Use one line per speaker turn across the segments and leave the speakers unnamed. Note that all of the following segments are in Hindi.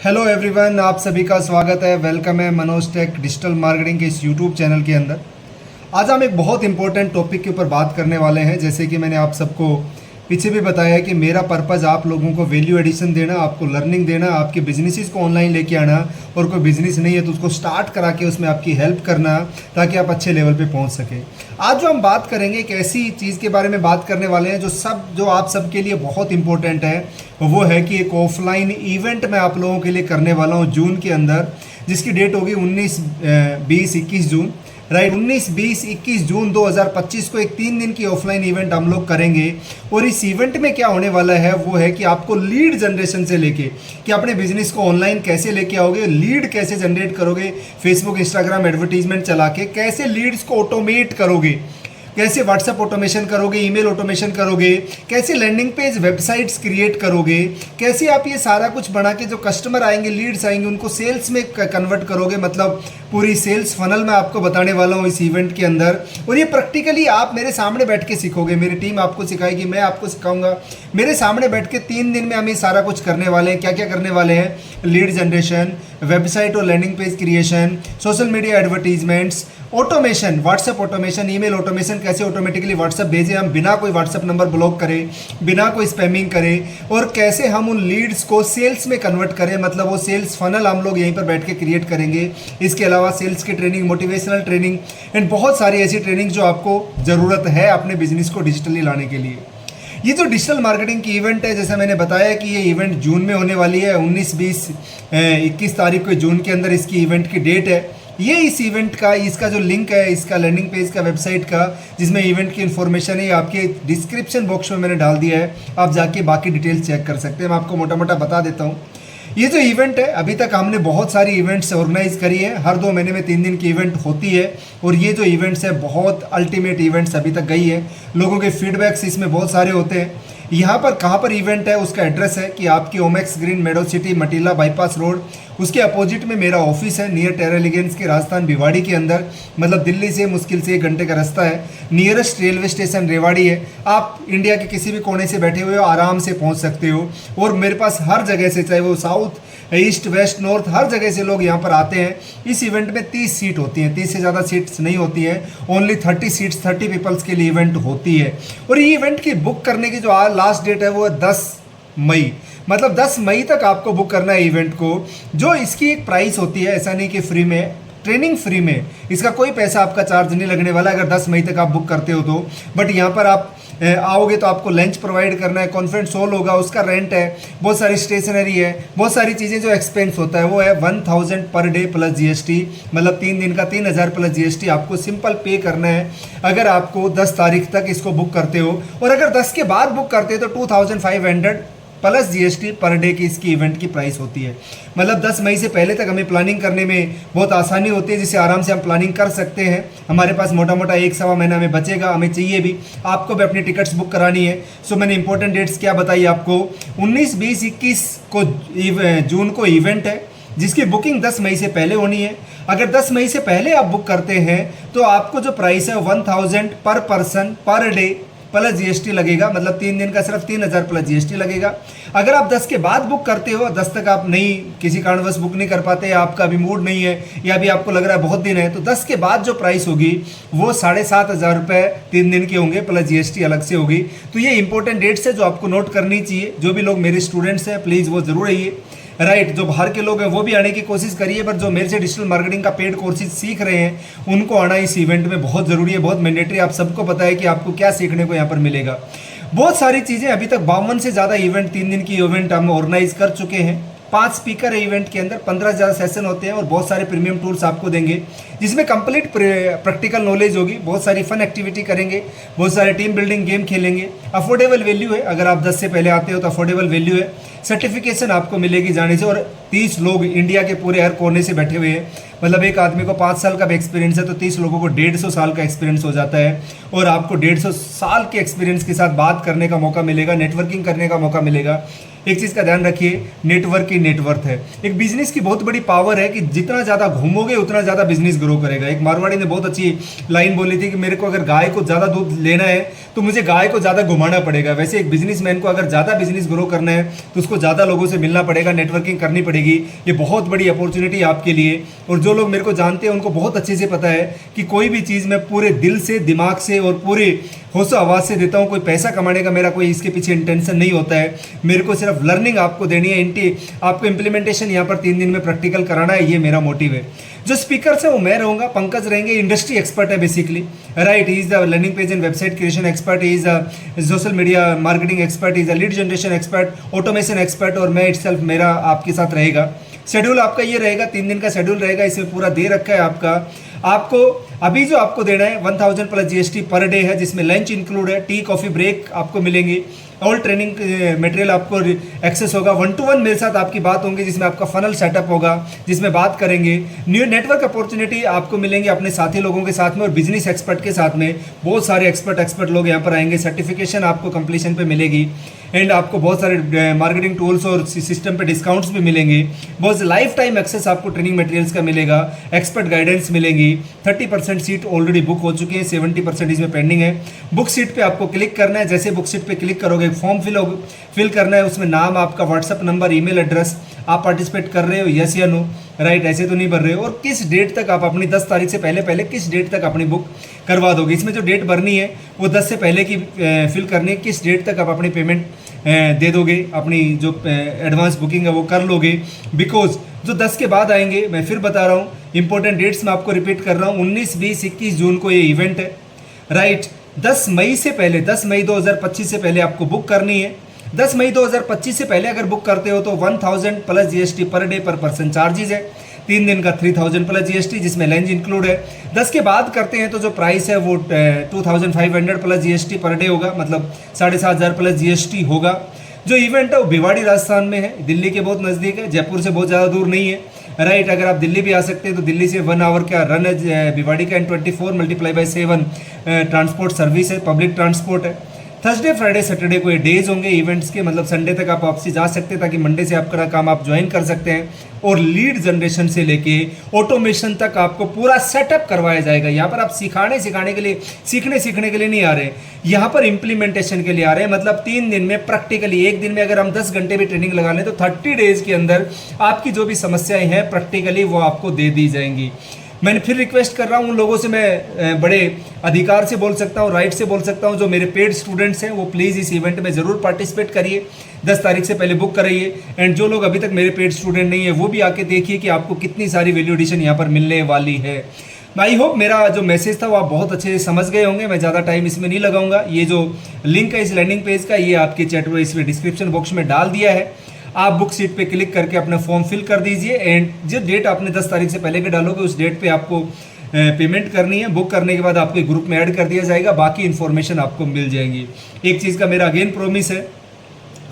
हेलो एवरीवन, आप सभी का स्वागत है। वेलकम है मनोज टेक डिजिटल मार्केटिंग के इस यूट्यूब चैनल के अंदर। आज हम एक बहुत इंपॉर्टेंट टॉपिक के ऊपर बात करने वाले हैं। जैसे कि मैंने आप सबको पीछे भी बताया कि मेरा पर्पज़ आप लोगों को वैल्यू एडिशन देना, आपको लर्निंग देना, आपके बिजनेसेस को ऑनलाइन लेके आना, और कोई बिजनेस नहीं है तो उसको स्टार्ट करा के उसमें आपकी हेल्प करना ताकि आप अच्छे लेवल पे पहुंच सकें। आज जो हम बात करेंगे एक ऐसी चीज़ के बारे में बात करने वाले हैं जो आप सबके लिए बहुत इंपॉर्टेंट है। वो है कि एक ऑफलाइन इवेंट मैं आप लोगों के लिए करने वाला हूँ जून के अंदर, जिसकी डेट होगी 19, 20, 21 जून। राइट, 19, 20, 21 जून 2025 को एक 3 दिन की ऑफलाइन इवेंट हम लोग करेंगे। और इस इवेंट में क्या होने वाला है वो है कि आपको लीड जनरेशन से लेके कि अपने बिजनेस को ऑनलाइन कैसे लेके आओगे, लीड कैसे जनरेट करोगे, फेसबुक इंस्टाग्राम एडवर्टीजमेंट चला के कैसे लीड्स को ऑटोमेट करोगे, कैसे व्हाट्सएप ऑटोमेशन करोगे, ईमेल ऑटोमेशन करोगे, कैसे लैंडिंग पेज वेबसाइट्स क्रिएट करोगे, कैसे आप ये सारा कुछ बना के जो कस्टमर आएंगे, लीड्स आएंगे, उनको सेल्स में कन्वर्ट करोगे। मतलब पूरी सेल्स फनल मैं आपको बताने वाला हूँ इस इवेंट के अंदर। और ये प्रैक्टिकली आप मेरे सामने बैठ के सीखोगे, मेरी टीम आपको सिखाएगी, मैं आपको सिखाऊंगा। मेरे सामने बैठ के 3 दिन में हम ये सारा कुछ करने वाले हैं। क्या क्या करने वाले हैं? लीड जनरेशन, वेबसाइट और landing page creation, social media advertisements, automation, WhatsApp automation, email automation, कैसे ऑटोमेटिकली व्हाट्सएप भेजें हम बिना कोई व्हाट्सएप नंबर ब्लॉक करें, बिना कोई स्पैमिंग करें, और कैसे हम उन लीड्स को सेल्स में कन्वर्ट करें। मतलब वो सेल्स फनल हम लोग यहीं पर बैठ के क्रिएट करेंगे। इसके अलावा सेल्स की ट्रेनिंग, मोटिवेशनल ट्रेनिंग एंड बहुत सारी ऐसी ट्रेनिंग जो आपको ज़रूरत है अपने बिजनेस को डिजिटली लाने के लिए। ये जो डिजिटल मार्केटिंग की इवेंट है, जैसा मैंने बताया कि ये इवेंट जून में होने वाली है। 19, 20, 21 तारीख को जून के अंदर इसकी इवेंट की डेट है। ये इस इवेंट का, इसका जो लिंक है, इसका लैंडिंग पेज का, वेबसाइट का, जिसमें इवेंट की इन्फॉर्मेशन है, आपके डिस्क्रिप्शन बॉक्स में मैंने डाल दिया है। आप जाके बाकी डिटेल्स चेक कर सकते हैं। मैं आपको मोटा मोटा बता देता हूँ। ये जो इवेंट है, अभी तक हमने बहुत सारी इवेंट्स ऑर्गेनाइज करी है। हर 2 महीने में 3 दिन की इवेंट होती है। और ये जो इवेंट्स है बहुत अल्टीमेट इवेंट्स अभी तक गई है। लोगों के फीडबैक्स इसमें बहुत सारे होते हैं। यहाँ पर कहाँ पर इवेंट है, उसका एड्रेस है कि आपकी ओमेक्स ग्रीन, मेडो सिटी, मटीला बाईपास रोड, उसके अपोजिट में मेरा ऑफिस है, नियर टेरा एलिगेंस के राजस्थान भिवाड़ी के अंदर। मतलब दिल्ली से मुश्किल से 1 घंटे का रास्ता है। नियरेस्ट रेलवे स्टेशन रेवाड़ी है। आप इंडिया के किसी भी कोने से बैठे हुए हो आराम से पहुंच सकते हो। और मेरे पास हर जगह से, चाहे वो साउथ, ईस्ट, वेस्ट, नॉर्थ, हर जगह से लोग यहाँ पर आते हैं। इस इवेंट में 30 सीट होती हैं, 30 से ज़्यादा सीट्स नहीं होती हैं। ओनली 30 सीट्स, 30 पीपल्स के लिए इवेंट होती है। और ये इवेंट की बुक करने की जो लास्ट डेट है वो है 10 मई। मतलब 10 मई तक आपको बुक करना है इवेंट को। जो इसकी एक प्राइस होती है, ऐसा नहीं कि फ्री में, ट्रेनिंग फ्री में, इसका कोई पैसा आपका चार्ज नहीं लगने वाला अगर 10 मई तक आप बुक करते हो तो। बट यहाँ पर आप आओगे तो आपको लंच प्रोवाइड करना है, कॉन्फ्रेंस हॉल होगा, उसका रेंट है, बहुत सारी स्टेशनरी है, बहुत सारी चीज़ें जो एक्सपेंस होता है वो है 1000 पर डे प्लस जीएसटी। मतलब 3 दिन का 3000 प्लस जीएसटी आपको सिंपल पे करना है अगर आपको 10 तारीख तक इसको बुक करते हो। और अगर 10 के बाद बुक करते हो तो 2500 प्लस जीएसटी पर डे की इसकी इवेंट की प्राइस होती है। मतलब 10 मई से पहले तक हमें प्लानिंग करने में बहुत आसानी होती है, जिससे आराम से हम प्लानिंग कर सकते हैं। हमारे पास मोटा मोटा 1-1.25 महीना हमें बचेगा, हमें चाहिए भी। आपको भी अपनी टिकट्स बुक करानी है। सो मैंने इंपॉर्टेंट डेट्स क्या बताई आपको? 19, 20, 21 को जून को इवेंट है, जिसकी बुकिंग 10 मई से पहले होनी है। अगर 10 मई से पहले आप बुक करते हैं तो आपको जो प्राइस है 1000 पर person per debt plus GST लगेगा। मतलब 3 दिन का सिर्फ 3000 प्लस जीएसटी लगेगा। अगर आप 10 के बाद बुक करते हो, 10 तक आप नहीं, किसी कारणवश बुक नहीं कर पाते, आपका अभी मूड नहीं है, या अभी आपको लग रहा है बहुत दिन है, तो 10 के बाद जो प्राइस होगी वो 7500 रुपये 3 दिन के होंगे, प्लस जीएसटी अलग से होगी। तो ये इंपॉर्टेंट डेट्स है जो आपको नोट करनी चाहिए। जो भी लोग मेरे स्टूडेंट्स हैं प्लीज़ वो ज़रूर आइए। राइट, जो बाहर के लोग हैं वो भी आने की कोशिश करिए, पर जो मेरे से डिजिटल मार्केटिंग का पेड कोर्सेज सीख रहे हैं उनको आना इस इवेंट में बहुत ज़रूरी है, बहुत मैंडेटरी। आप सबको पता है कि आपको क्या सीखने को यहाँ पर मिलेगा। बहुत सारी चीज़ें, अभी तक 52 से ज़्यादा इवेंट, 3 दिन की इवेंट हम ऑर्गेनाइज कर चुके हैं। 5 स्पीकर है इवेंट के अंदर, 15 से ज़्यादा सेशन होते हैं और बहुत सारे प्रीमियम टूल्स आपको देंगे, जिसमें कंप्लीट प्रैक्टिकल नॉलेज होगी। बहुत सारी फन एक्टिविटी करेंगे, बहुत सारे टीम बिल्डिंग गेम खेलेंगे। अफोर्डेबल वैल्यू है, अगर आप 10 से पहले आते हो तो अफोर्डेबल वैल्यू है। सर्टिफिकेशन आपको मिलेगी जाने से। और 30 लोग इंडिया के पूरे हर कोने से बैठे हुए हैं। मतलब एक आदमी को 5 साल का भी एक्सपीरियंस है तो 30 लोगों को 150 साल का एक्सपीरियंस हो जाता है। और आपको 150 साल के एक्सपीरियंस के साथ बात करने का मौका मिलेगा, नेटवर्किंग करने का मौका मिलेगा। एक चीज़ का ध्यान रखिए, नेटवर्क की नेटवर्थ है। एक बिजनेस की बहुत बड़ी पावर है कि जितना ज़्यादा घूमोगे उतना ज़्यादा बिजनेस ग्रो करेगा। एक मारवाड़ी ने बहुत अच्छी लाइन बोली थी कि मेरे को अगर गाय को ज़्यादा दूध लेना है तो मुझे गाय को ज़्यादा घुमाना पड़ेगा। वैसे एक बिजनेसमैन को अगर ज़्यादा बिजनेस ग्रो करना है तो उसको ज़्यादा लोगों से मिलना पड़ेगा, नेटवर्किंग करनी पड़ेगी। ये बहुत बड़ी अपॉर्चुनिटी आपके लिए। और जो लोग मेरे को जानते हैं उनको बहुत अच्छे से पता है कि कोई भी चीज़ मैं पूरे दिल से, दिमाग से और पूरे होशो आवाज़ से देता हूँ। कोई पैसा कमाने का मेरा कोई इसके पीछे इंटेंशन नहीं होता है। मेरे को सिर्फ लर्निंग आपको देनी है, आपको इम्प्लीमेंटेशन यहाँ पर 3 दिन में प्रैक्टिकल कराना है, ये मेरा मोटिव है। जो स्पीकर है वो मैं रहूँगा, पंकज रहेंगे, इंडस्ट्री एक्सपर्ट है basically, right. He is the learning page and website creation expert, he is the social media marketing expert, is the lead generation expert, automation expert, और मैं इटसेल्फ मेरा आपके साथ रहेगा। शेड्यूल आपका ये रहेगा, 3 दिन का शेड्यूल रहेगा, इसमें पूरा दे रखा है आपका। आपको अभी जो आपको देना है 1000 प्लस जीएसटी पर डे है, जिसमें लंच इंक्लूड है, टी कॉफ़ी ब्रेक आपको मिलेंगी, ऑल ट्रेनिंग मटेरियल आपको एक्सेस होगा। 1-to-1 मेरे साथ आपकी बात होंगी, जिसमें आपका फनल सेटअप होगा, जिसमें बात करेंगे। न्यू नेटवर्क अपॉर्चुनिटी आपको मिलेंगे अपने साथी लोगों के साथ में और बिजनेस एक्सपर्ट के साथ में। बहुत सारे एक्सपर्ट लोग यहाँ पर आएंगे। सर्टिफिकेशन आपको कंप्लीशन पे मिलेगी एंड आपको बहुत सारे मार्केटिंग टूल्स और सिस्टम पे डिस्काउंट्स भी मिलेंगे। बहुत लाइफ टाइम एक्सेस आपको ट्रेनिंग मटेरियल्स का मिलेगा, एक्सपर्ट गाइडेंस मिलेंगी। 30% सीट ऑलरेडी बुक हो चुकी है, 70% इसमें पेंडिंग है। बुक सीट पे आपको क्लिक करना है। जैसे बुक सीट पे क्लिक करोगे, फॉर्म फिल करना है, उसमें नाम, आपका व्हाट्सअप नंबर, ईमेल एड्रेस, आप पार्टिसिपेट कर रहे हो यस या नो, राइट, ऐसे तो नहीं भर रहे हो, और किस डेट तक आप अपनी 10 तारीख से पहले किस डेट तक अपनी बुक करवा दोगे। इसमें जो डेट भरनी है वो 10 से पहले की फिल करनी है, किस डेट तक आप अपनी पेमेंट दे दोगे, अपनी जो एडवांस बुकिंग है वो कर लोगे। बिकॉज जो 10 के बाद आएंगे, मैं फिर बता रहा हूँ, इंपॉर्टेंट डेट्स मैं आपको रिपीट कर रहा हूँ, 19, 20, 21 जून को ये इवेंट है, राइट। 10 मई से पहले, 10 मई 2025 से पहले आपको बुक करनी है। 10 मई 2025 से पहले अगर बुक करते हो तो 1000 प्लस जीएसटी पर डे पर पर्सन चार्जेज है। 3 दिन का 3000 प्लस जीएसटी, जिसमें लंच इंक्लूड है। 10 के बाद करते हैं तो जो प्राइस है वो 2500 प्लस जीएसटी पर डे होगा, मतलब 7500 प्लस जीएसटी होगा। जो इवेंट है वो भिवाड़ी राजस्थान में है, दिल्ली के बहुत नज़दीक है, जयपुर से बहुत ज़्यादा दूर नहीं है, राइट। अगर आप दिल्ली भी आ सकते हैं तो दिल्ली से 1 आवर का रन है भिवाड़ी का, एंड 24 × 7 ट्रांसपोर्ट सर्विस है, पब्लिक ट्रांसपोर्ट है। थर्सडे, फ्राइडे, सैटरडे को ये डेज होंगे इवेंट्स के, मतलब संडे तक आप वापसी जा सकते हैं ताकि मंडे से आपका काम आप ज्वाइन कर सकते हैं। और लीड जनरेशन से लेके ऑटोमेशन तक आपको पूरा सेटअप करवाया जाएगा। यहाँ पर आप सिखाने के लिए, सीखने के लिए नहीं आ रहे, यहाँ पर इम्प्लीमेंटेशन के लिए आ रहे हैं। मतलब 3 दिन में प्रैक्टिकली, एक दिन में अगर हम 10 घंटे भी ट्रेनिंग लगा लें तो 30 डेज के अंदर आपकी जो भी समस्याएं हैं प्रैक्टिकली वो आपको दे दी जाएंगी। मैंने फिर रिक्वेस्ट कर रहा हूँ उन लोगों से, मैं बड़े अधिकार से बोल सकता हूँ, राइट से बोल सकता हूँ, जो मेरे पेड स्टूडेंट्स हैं वो प्लीज़ इस इवेंट में ज़रूर पार्टिसिपेट करिए। 10 तारीख से पहले बुक कराइए। एंड जो लोग अभी तक मेरे पेड स्टूडेंट नहीं है वो भी आके देखिए कि आपको कितनी सारी वैल्यू एडिशन यहाँ पर मिलने वाली है। आई होप मेरा जो मैसेज था वो आप बहुत अच्छे से समझ गए होंगे। मैं ज़्यादा टाइम इसमें नहीं लगाऊंगा। ये जो लिंक है इस लैंडिंग पेज का, ये आपके चैट में इसमें डिस्क्रिप्शन बॉक्स में डाल दिया है। आप बुक सीट पे क्लिक करके अपना फॉर्म फिल कर दीजिए एंड जो डेट आपने 10 तारीख से पहले के डालोगे उस डेट पे आपको पेमेंट करनी है। बुक करने के बाद आपके ग्रुप में ऐड कर दिया जाएगा, बाकी इन्फॉर्मेशन आपको मिल जाएंगी। एक चीज़ का मेरा अगेन प्रॉमिस है,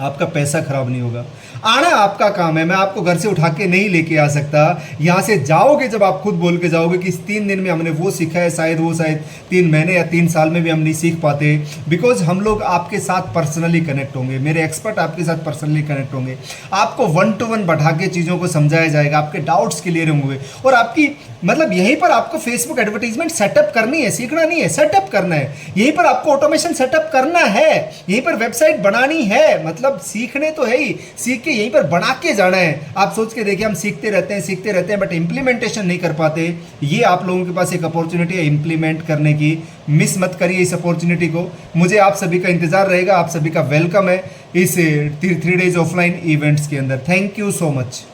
आपका पैसा खराब नहीं होगा। आना आपका काम है, मैं आपको घर से उठा के नहीं लेके आ सकता। यहाँ से जाओगे जब आप खुद बोल के जाओगे कि इस 3 दिन में हमने वो सीखा है, शायद 3 महीने या 3 साल में भी हम नहीं सीख पाते। बिकॉज हम लोग आपके साथ पर्सनली कनेक्ट होंगे, मेरे एक्सपर्ट आपके साथ पर्सनली कनेक्ट होंगे। आपको 1-to-1 बैठा के चीज़ों को समझाया जाएगा, आपके डाउट्स क्लियर होंगे और आपकी मतलब यहीं पर आपको फेसबुक एडवर्टीजमेंट सेटअप करनी है, सीखना नहीं है, सेटअप करना है। यहीं पर आपको ऑटोमेशन सेटअप करना है, यहीं पर वेबसाइट बनानी है। मतलब सीखने तो है ही, सीख के यहीं पर बना के जाना है। आप सोच के देखिए, हम सीखते रहते हैं बट इम्प्लीमेंटेशन नहीं कर पाते। ये आप लोगों के पास एक अपॉर्चुनिटी है इम्प्लीमेंट करने की, मिस मत करिए इस अपॉर्चुनिटी को। मुझे आप सभी का इंतजार रहेगा, आप सभी का वेलकम है इस 3 डेज ऑफलाइन इवेंट्स के अंदर। Thank you so much.